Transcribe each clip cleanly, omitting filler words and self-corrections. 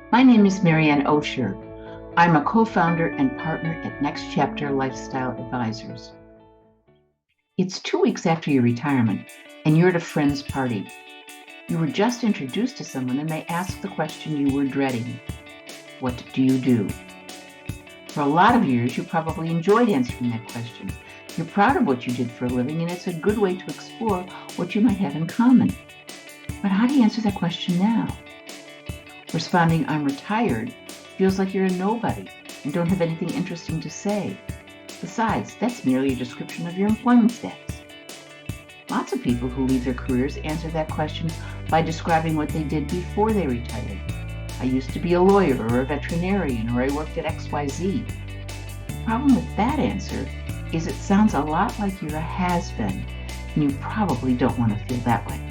My name is Marianne Osher. I'm a co-founder and partner at Next Chapter Lifestyle Advisors. It's 2 weeks after your retirement and you're at a friend's party. You were just introduced to someone and they ask the question you were dreading. What do you do? For a lot of years, you probably enjoyed answering that question. You're proud of what you did for a living and it's a good way to explore what you might have in common. But how do you answer that question now? Responding, "I'm retired," feels like you're a nobody and don't have anything interesting to say. Besides, that's merely a description of your employment status. Lots of people who leave their careers answer that question by describing what they did before they retired. I used to be a lawyer or a veterinarian, or I worked at XYZ. The problem with that answer is it sounds a lot like you're a has-been, and you probably don't want to feel that way.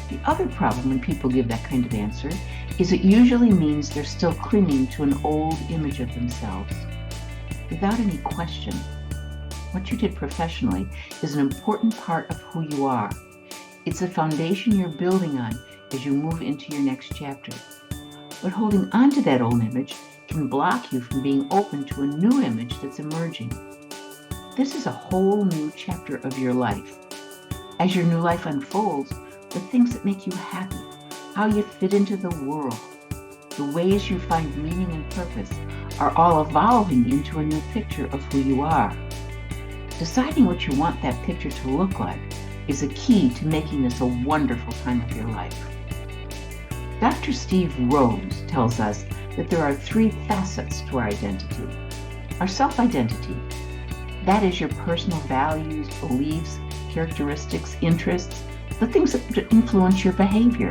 The other problem when people give that kind of answer is it usually means they're still clinging to an old image of themselves. Without any question, what you did professionally is an important part of who you are. It's the foundation you're building on as you move into your next chapter. But holding on to that old image can block you from being open to a new image that's emerging. This is a whole new chapter of your life. As your new life unfolds, the things that make you happy, how you fit into the world, the ways you find meaning and purpose are all evolving into a new picture of who you are. Deciding what you want that picture to look like is a key to making this a wonderful time of your life. Dr. Steve Rose tells us that there are 3 facets to our identity. Our self-identity, that is your personal values, beliefs, characteristics, interests, the things that influence your behavior.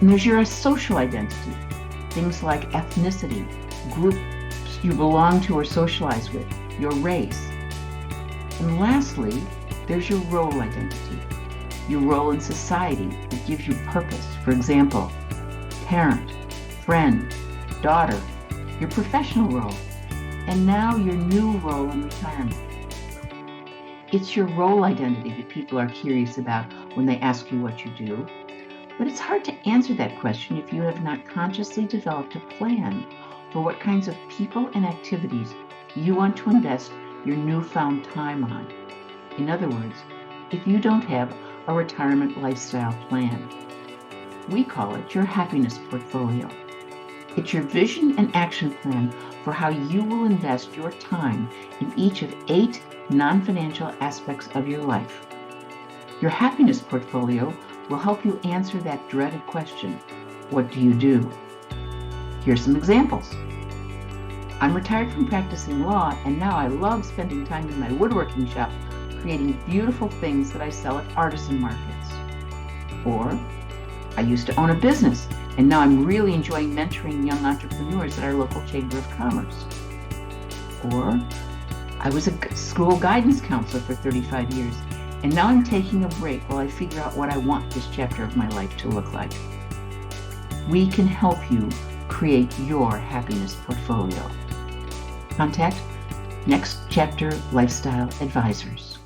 And there's your social identity, things like ethnicity, groups you belong to or socialize with, your race. And lastly, there's your role identity, your role in society that gives you purpose. For example, parent, friend, daughter, your professional role, and now your new role in retirement. It's your role identity that people are curious about when they ask you what you do. But it's hard to answer that question if you have not consciously developed a plan for what kinds of people and activities you want to invest your newfound time on. In other words, if you don't have a retirement lifestyle plan. We call it your happiness portfolio. It's your vision and action plan for how you will invest your time in each of 8 non-financial aspects of your life. Your happiness portfolio will help you answer that dreaded question, what do you do? Here's some examples. I'm retired from practicing law, and now I love spending time in my woodworking shop creating beautiful things that I sell at artisan markets. Or, I used to own a business, and now I'm really enjoying mentoring young entrepreneurs at our local Chamber of Commerce. Or, I was a school guidance counselor for 35 years, and now I'm taking a break while I figure out what I want this chapter of my life to look like. We can help you create your happiness portfolio. Contact Next Chapter Lifestyle Advisors.